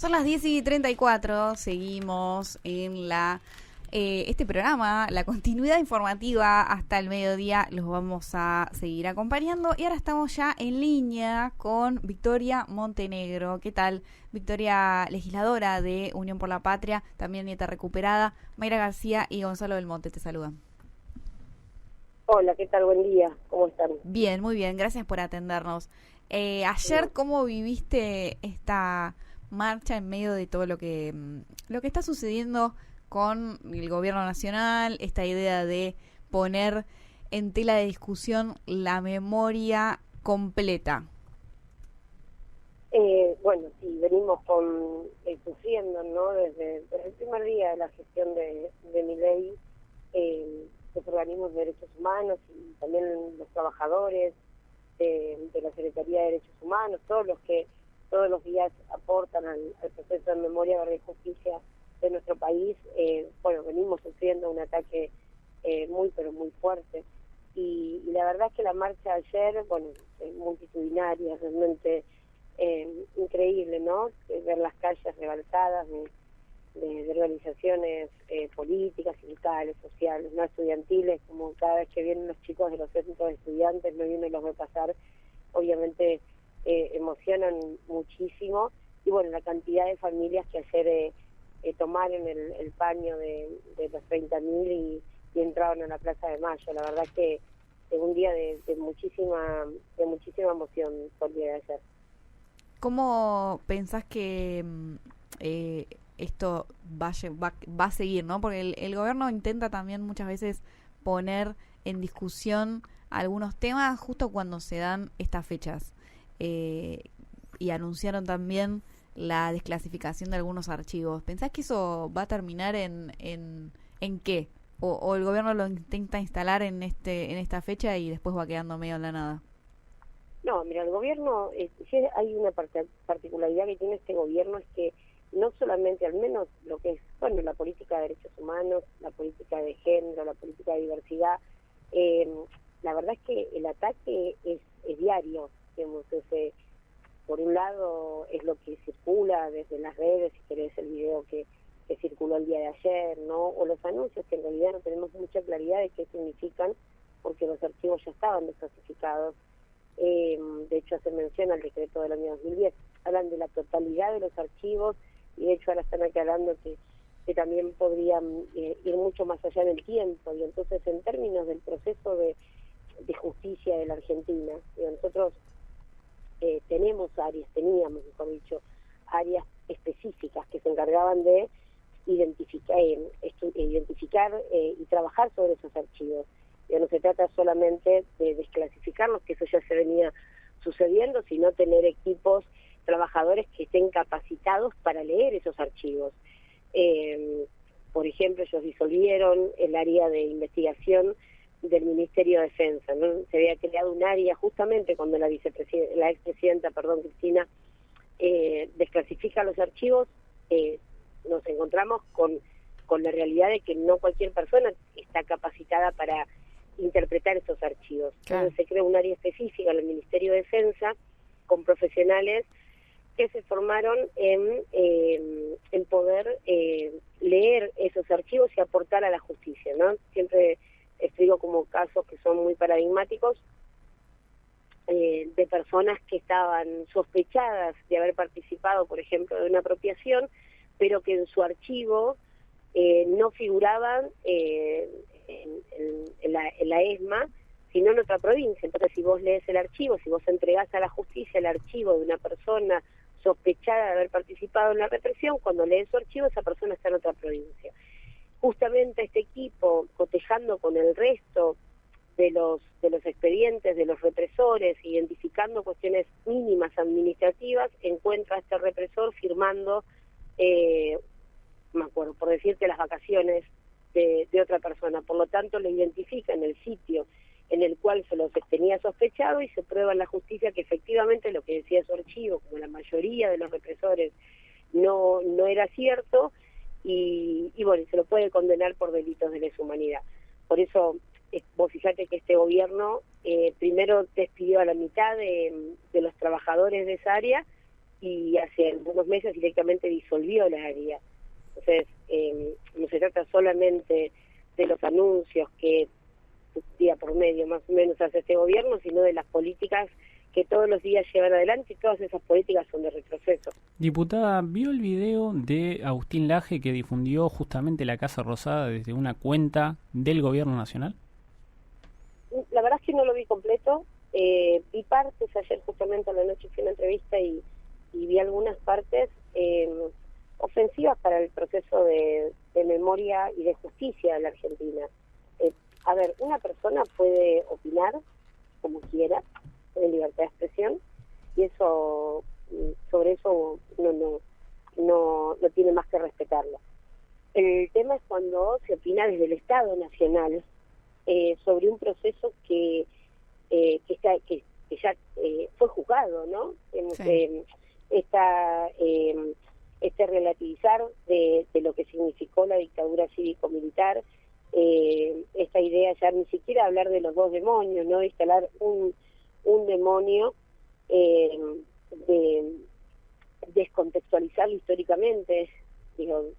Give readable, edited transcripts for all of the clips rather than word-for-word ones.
Son las 10:34, seguimos en este programa, la continuidad informativa hasta el mediodía, los vamos a seguir acompañando y ahora estamos ya en línea con Victoria Montenegro. ¿Qué tal? Victoria, legisladora de Unión por la Patria, también nieta recuperada, Mayra García y Gonzalo Belmonte te saludan. Hola, ¿qué tal? Buen día, ¿cómo están? Bien, muy bien, gracias por atendernos. Ayer, ¿cómo viviste esta marcha en medio de todo lo que está sucediendo con el gobierno nacional, esta idea de poner en tela de discusión la memoria completa? Bueno, sí, venimos sufriendo, ¿no? Desde el primer día de la gestión de Milei, los organismos de derechos humanos y también los trabajadores de la Secretaría de Derechos Humanos, todos los que todos los días aportan al proceso de memoria, verdad y justicia de nuestro país. Bueno, venimos sufriendo un ataque muy, pero muy fuerte. Y la verdad es que la marcha de ayer, bueno, multitudinaria, realmente increíble, ¿no? Ver las calles rebalsadas de organizaciones políticas, sindicales, sociales, no estudiantiles, como cada vez que vienen los chicos de los centros de estudiantes, no vienen y los ve pasar, obviamente emocionan muchísimo. Y bueno, la cantidad de familias que ayer tomaron el paño de los 30.000 y entraron a la Plaza de Mayo. La verdad que un día de muchísima emoción por el día de ayer. ¿Cómo pensás que esto va a seguir, ¿no? Porque el gobierno intenta también muchas veces poner en discusión algunos temas justo cuando se dan estas fechas. Y anunciaron también la desclasificación de algunos archivos. ¿Pensás que eso va a terminar en qué? ¿O el gobierno lo intenta instalar en esta fecha y después va quedando medio en la nada? No, mira, el gobierno, sí hay una particularidad que tiene este gobierno, es que no solamente, al menos lo que es, bueno, la política de derechos humanos, la política de género, la política de diversidad, la verdad es que el ataque es diario, digamos, por un lado es lo que circula desde las redes, si querés el video que circuló el día de ayer, ¿no? O los anuncios que en realidad no tenemos mucha claridad de qué significan, porque los archivos ya estaban desclasificados. De hecho se menciona el decreto del año 2010, hablan de la totalidad de los archivos y de hecho ahora están aclarando que también podrían ir mucho más allá del tiempo. Y entonces en términos del proceso de justicia de la Argentina, nosotros teníamos mejor dicho, áreas específicas que se encargaban de identificar y trabajar sobre esos archivos. Ya no se trata solamente de desclasificarlos, que eso ya se venía sucediendo, sino tener equipos, trabajadores que estén capacitados para leer esos archivos. Por ejemplo, ellos disolvieron el área de investigación del Ministerio de Defensa, ¿no? Se había creado un área justamente cuando la expresidenta, Cristina, desclasifica los archivos. Nos encontramos con la realidad de que no cualquier persona está capacitada para interpretar esos archivos. Claro. Entonces se creó un área específica en el Ministerio de Defensa con profesionales que se formaron en poder leer esos archivos y aportar a la justicia, ¿no? Siempre explico como casos que son muy paradigmáticos de personas que estaban sospechadas de haber participado, por ejemplo, de una apropiación, pero que en su archivo no figuraban en la ESMA, sino en otra provincia. Entonces, si vos lees el archivo, si vos entregás a la justicia el archivo de una persona sospechada de haber participado en la represión, cuando lees su archivo, esa persona está en otra provincia. Justamente este equipo, cotejando con el resto de los expedientes de los represores, identificando cuestiones mínimas administrativas, encuentra a este represor firmando, me acuerdo, por decirte, las vacaciones de otra persona. Por lo tanto, lo identifica en el sitio en el cual se los tenía sospechado y se prueba en la justicia que efectivamente lo que decía su archivo, como la mayoría de los represores, no era cierto, y bueno, se lo puede condenar por delitos de lesa humanidad. Por eso, vos fíjate que este gobierno primero despidió a la mitad de los trabajadores de esa área y hace algunos meses directamente disolvió la área. Entonces, no se trata solamente de los anuncios que día por medio más o menos hace este gobierno, sino de las políticas que todos los días llevan adelante, y todas esas políticas son de retroceso. Diputada, ¿vio el video de Agustín Laje que difundió justamente la Casa Rosada desde una cuenta del gobierno nacional? La verdad es que no lo vi completo, vi partes ayer justamente a la noche, fui a una entrevista y vi algunas partes ofensivas para el proceso de memoria y de justicia de la Argentina. A ver, una persona puede opinar como quiera, de libertad de expresión, y eso, sobre eso no tiene más que respetarlo. El tema es cuando se opina desde el Estado Nacional sobre un proceso que ya fue juzgado, ¿no? Sí. Este relativizar de lo que significó la dictadura cívico-militar, esta idea ya ni siquiera hablar de los dos demonios, ¿no? Instalar un demonio, de descontextualizarlo históricamente. Digo,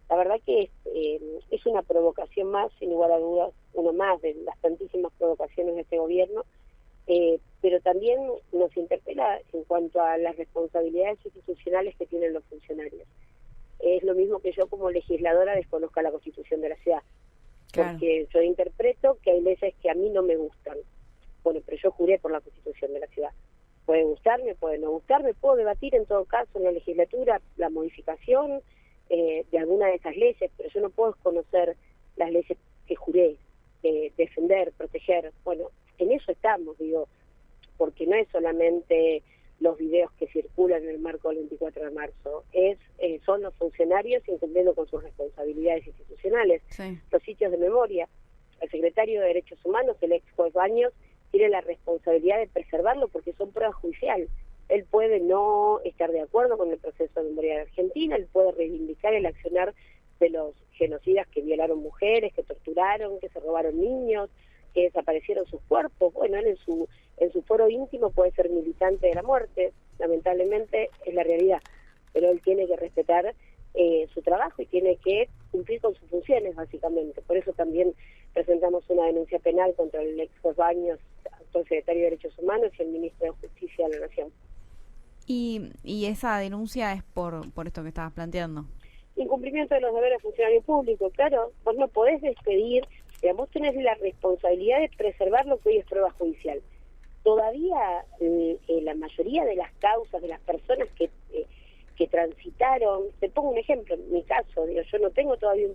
la verdad que es una provocación más, sin lugar a dudas, uno más de las tantísimas provocaciones de este gobierno, pero también nos interpela en cuanto a las responsabilidades institucionales que tienen los funcionarios. Es lo mismo que yo como legisladora desconozca la Constitución de la ciudad, Claro. porque yo interpreto que hay leyes que a mí no me gustan. Bueno, pero yo juré por la Constitución de la ciudad. Puede gustarme, puede no gustarme, puedo debatir en todo caso en la legislatura la modificación de alguna de esas leyes, pero yo no puedo desconocer las leyes que juré, defender, proteger. Bueno, en eso estamos, digo, porque no es solamente los videos que circulan en el marco del 24 de marzo, son los funcionarios incumpliendo con sus responsabilidades institucionales. Sí. Los sitios de memoria, el secretario de Derechos Humanos, el ex juez Baños, tiene la responsabilidad de preservarlo porque son pruebas judicial. Él puede no estar de acuerdo con el proceso de memoria de Argentina, él puede reivindicar el accionar de los genocidas que violaron mujeres, que torturaron, que se robaron niños, que desaparecieron sus cuerpos. Bueno, él en su foro íntimo puede ser militante de la muerte, lamentablemente es la realidad, pero él tiene que respetar su trabajo y tiene que cumplir con sus funciones, básicamente. Por eso también presentamos una denuncia penal contra el ex juez Baños, actual secretario de Derechos Humanos, y el ministro de Justicia de la Nación. Y esa denuncia es por esto que estabas planteando. Incumplimiento de los deberes de funcionario público, claro. Vos no podés despedir, vos tenés la responsabilidad de preservar lo que hoy es prueba judicial. Todavía la mayoría de las causas de las personas que transitaron, te pongo un ejemplo, en mi caso, digo, yo no tengo todavía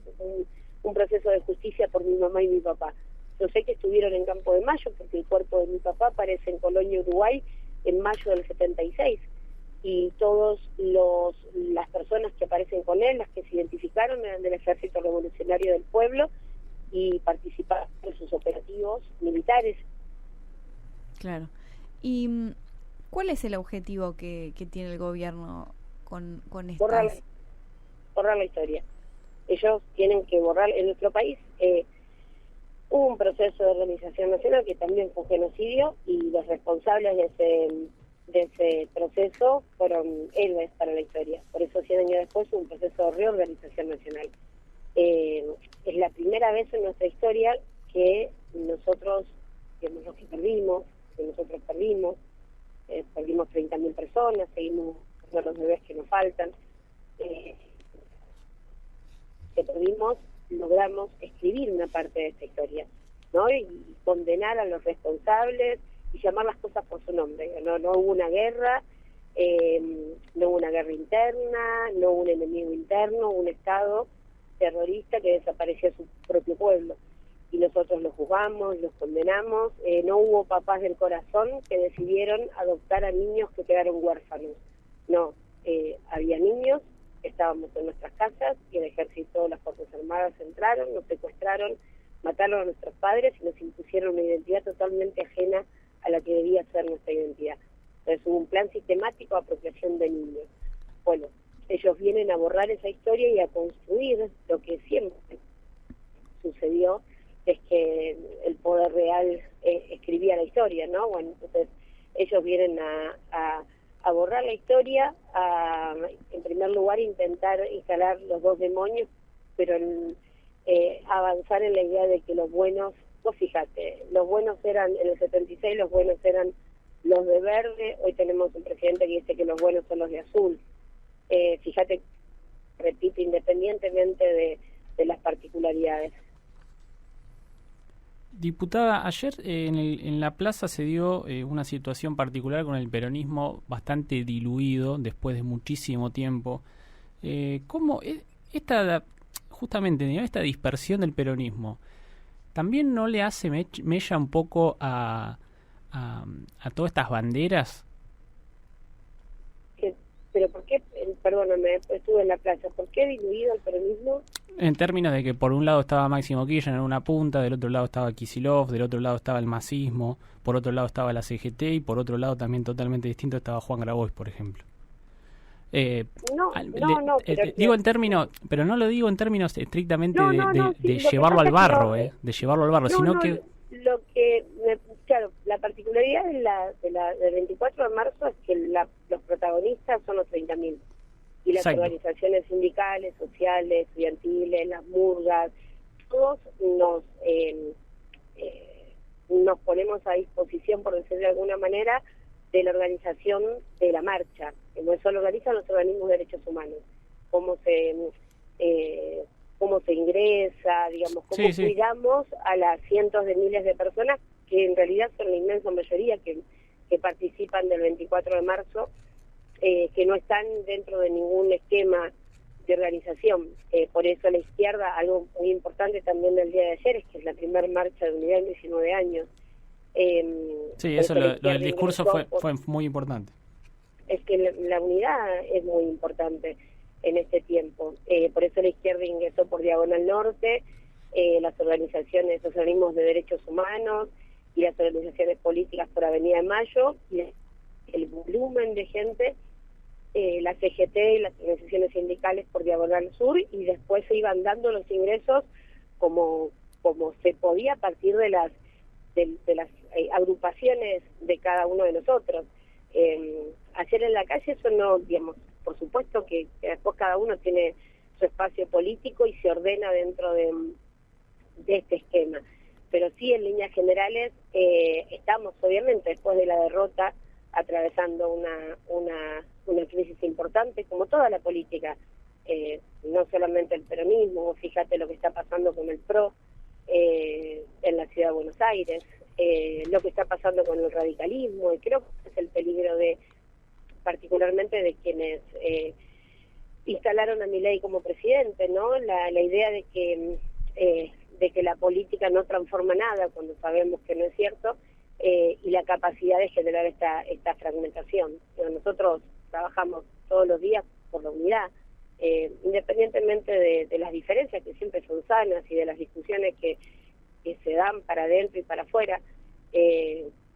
un proceso de justicia por mi mamá y mi papá. Yo sé que estuvieron en Campo de Mayo porque el cuerpo de mi papá aparece en Colonia, Uruguay, en mayo del 76. Y todas las personas que aparecen con él, las que se identificaron, eran del Ejército Revolucionario del Pueblo y participaron en sus operativos militares. Claro. ¿Y cuál es el objetivo que tiene el gobierno con estas? Borrar la historia. Ellos tienen que borrar. En nuestro país hubo un proceso de organización nacional que también fue un genocidio, y los responsables de ese proceso fueron héroes para la historia. Por eso 100 años después hubo un proceso de reorganización nacional. Es la primera vez en nuestra historia que nosotros, digamos, los que perdimos 30.000 personas, seguimos con los bebés que nos faltan, que perdimos, logramos escribir una parte de esta historia, ¿no? Y condenar a los responsables y llamar las cosas por su nombre. No hubo una guerra, no hubo una guerra interna, no hubo un enemigo interno, un Estado terrorista que desapareció a su propio pueblo. Y nosotros los juzgamos, los condenamos. No hubo papás del corazón que decidieron adoptar a niños que quedaron huérfanos. No, había niños, estábamos en nuestras casas y el ejército, las Fuerzas Armadas entraron, nos secuestraron, mataron a nuestros padres y nos impusieron una identidad totalmente ajena a la que debía ser nuestra identidad. Entonces hubo un plan sistemático de apropiación de niños. Bueno, ellos vienen a borrar esa historia y a construir lo que siempre sucedió, es que el poder real escribía la historia, ¿no? Bueno, entonces ellos vienen a a borrar la historia, a, en primer lugar, intentar instalar los dos demonios, pero avanzar en la idea de que los buenos, vos fíjate, los buenos eran, en el 76 los buenos eran los de verde, hoy tenemos un presidente que dice que los buenos son los de azul. Fíjate, repito, independientemente de las particularidades. Diputada, ayer en la plaza se dio una situación particular con el peronismo bastante diluido después de muchísimo tiempo. ¿Cómo justamente esta dispersión del peronismo también no le hace mella un poco a todas estas banderas? Pero ¿por qué? Perdóname, estuve en la plaza. ¿Por qué diluido el peronismo? En términos de que por un lado estaba Máximo Kirchner en una punta, del otro lado estaba Kicillof, del otro lado estaba el masismo, por otro lado estaba la CGT y por otro lado también totalmente distinto estaba Juan Grabois, por ejemplo. Digo en términos, pero no lo digo en términos estrictamente de llevarlo al barro, de llevarlo al barro, sino que lo que claro, la particularidad del 24 de marzo es que los protagonistas son los 30.000 y las Exacto. organizaciones sindicales, sociales, estudiantiles, las murgas, todos nos ponemos a disposición, por decirlo de alguna manera, de la organización de la marcha. No solo organizan los organismos de derechos humanos, cómo se ingresa, digamos, cómo cuidamos a las cientos de miles de personas que en realidad son la inmensa mayoría que participan del 24 de marzo, que no están dentro de ningún esquema de organización. Por eso la izquierda, algo muy importante también del día de ayer, es que es la primera marcha de unidad en 19 años. Eso lo del discurso fue muy importante. Es que la unidad es muy importante en este tiempo. Por eso la izquierda ingresó por Diagonal Norte, las organizaciones, los organismos de derechos humanos y las organizaciones políticas por Avenida de Mayo, y el volumen de gente, la CGT y las organizaciones sindicales por Diagonal Sur, y después se iban dando los ingresos como se podía a partir de las agrupaciones de cada uno de nosotros. Ayer en la calle eso no, digamos, por supuesto que después cada uno tiene su espacio político y se ordena dentro de este esquema, pero sí en líneas generales estamos obviamente después de la derrota atravesando una crisis importante como toda la política, no solamente el peronismo. Fíjate lo que está pasando con el PRO en la ciudad de Buenos Aires, lo que está pasando con el radicalismo, y creo que es el peligro particularmente de quienes instalaron a Milei como presidente, ¿no? La idea de que la política no transforma nada, cuando sabemos que no es cierto, y la capacidad de generar esta fragmentación. Nosotros trabajamos todos los días por la unidad, independientemente de las diferencias que siempre son sanas y de las discusiones que se dan para adentro y para afuera.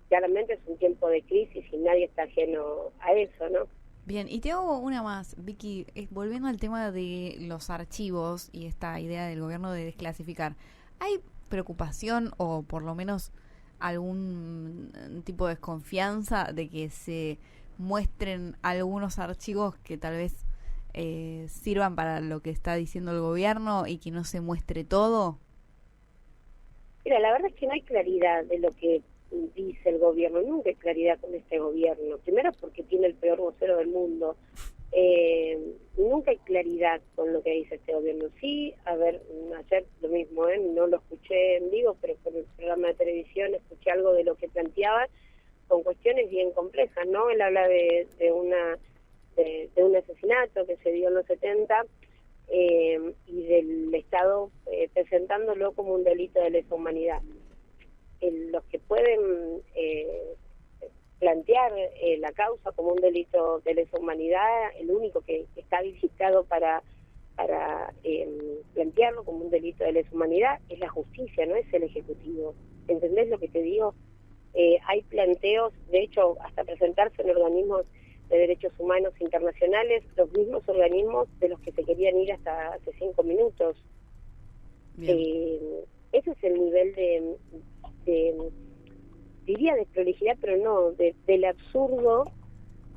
Claramente es un tiempo de crisis y nadie está ajeno a eso, ¿no? Bien, y te hago una más, Vicky, volviendo al tema de los archivos y esta idea del gobierno de desclasificar. ¿Hay preocupación o por lo menos algún tipo de desconfianza de que se muestren algunos archivos que tal vez sirvan para lo que está diciendo el gobierno y que no se muestre todo? Mira, la verdad es que no hay claridad de lo que dice el gobierno, nunca hay claridad con este gobierno. Primero porque tiene el peor vocero del mundo. Nunca hay claridad con lo que dice este gobierno. Sí, a ver, ayer lo mismo, no lo escuché en vivo, pero por el programa de televisión escuché algo de lo que planteaban, con cuestiones bien complejas, ¿no? Él habla de un asesinato que se dio en los 70 y del Estado presentándolo como un delito de lesa humanidad. Los que pueden plantear la causa como un delito de lesa humanidad, el único que está habilitado para plantearlo como un delito de lesa humanidad es la justicia, no es el Ejecutivo. ¿Entendés lo que te digo? Hay planteos, de hecho, hasta presentarse en organismos de derechos humanos internacionales, los mismos organismos de los que se querían ir hasta hace 5 minutos. Ese es el nivel diría de prolijidad, pero no, del absurdo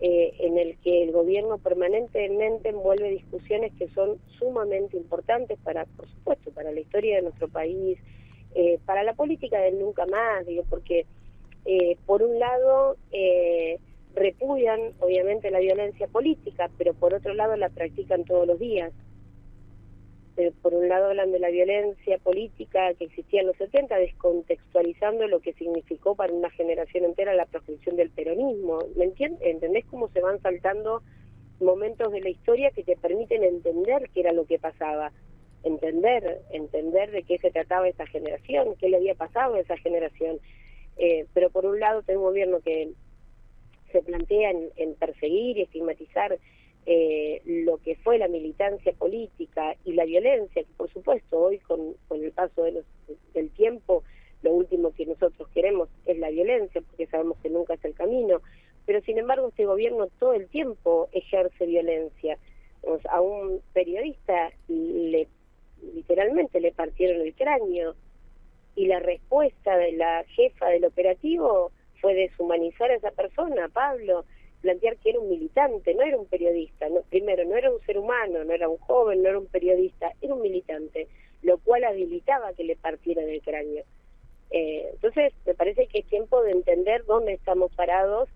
en el que el gobierno permanentemente envuelve discusiones que son sumamente importantes para, por supuesto, para la historia de nuestro país, para la política del nunca más, digo, porque por un lado repudian obviamente la violencia política, pero por otro lado la practican todos los días. Por un lado hablan de la violencia política que existía en los 70, descontextualizando lo que significó para una generación entera la proscripción del peronismo. ¿Me entendés cómo se van saltando momentos de la historia que te permiten entender qué era lo que pasaba? Entender de qué se trataba esa generación, qué le había pasado a esa generación. Pero por un lado tengo un gobierno que se plantea en perseguir y estigmatizar lo que fue la militancia política y la violencia, que por supuesto hoy con el paso del tiempo lo último que nosotros queremos es la violencia, porque sabemos que nunca es el camino, pero sin embargo este gobierno todo el tiempo ejerce violencia. A un periodista literalmente le partieron el cráneo, y la respuesta de la jefa del operativo fue deshumanizar a esa persona, Pablo, plantear que era un militante, no era un periodista. Primero, no era un ser humano, no era un joven, no era un periodista, era un militante, lo cual habilitaba que le partieran el cráneo. Entonces, me parece que es tiempo de entender dónde estamos parados,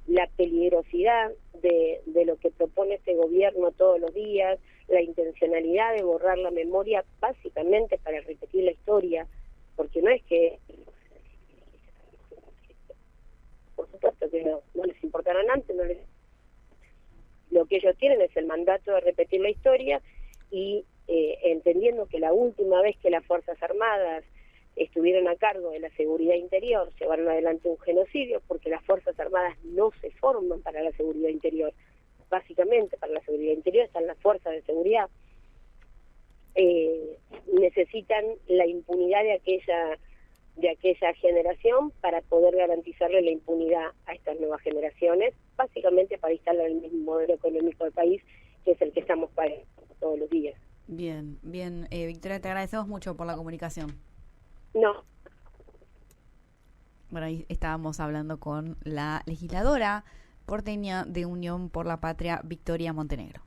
la peligrosidad de lo que propone este gobierno todos los días, la intencionalidad de borrar la memoria, básicamente para repetir la historia, porque no es que, por supuesto que no les importaron antes, lo que ellos tienen es el mandato de repetir la historia y entendiendo que la última vez que las Fuerzas Armadas estuvieron a cargo de la seguridad interior, llevaron adelante un genocidio, porque las Fuerzas Armadas no se forman para la seguridad interior. Básicamente, para la seguridad interior están las fuerzas de seguridad. Necesitan la impunidad de aquella generación para poder garantizarle la impunidad a estas nuevas generaciones, básicamente para instalar el mismo modelo económico del país, que es el que estamos pagando todos los días. Bien, Victoria, te agradecemos mucho por la comunicación. No. Bueno, ahí estábamos hablando con la legisladora porteña de Unión por la Patria, Victoria Montenegro.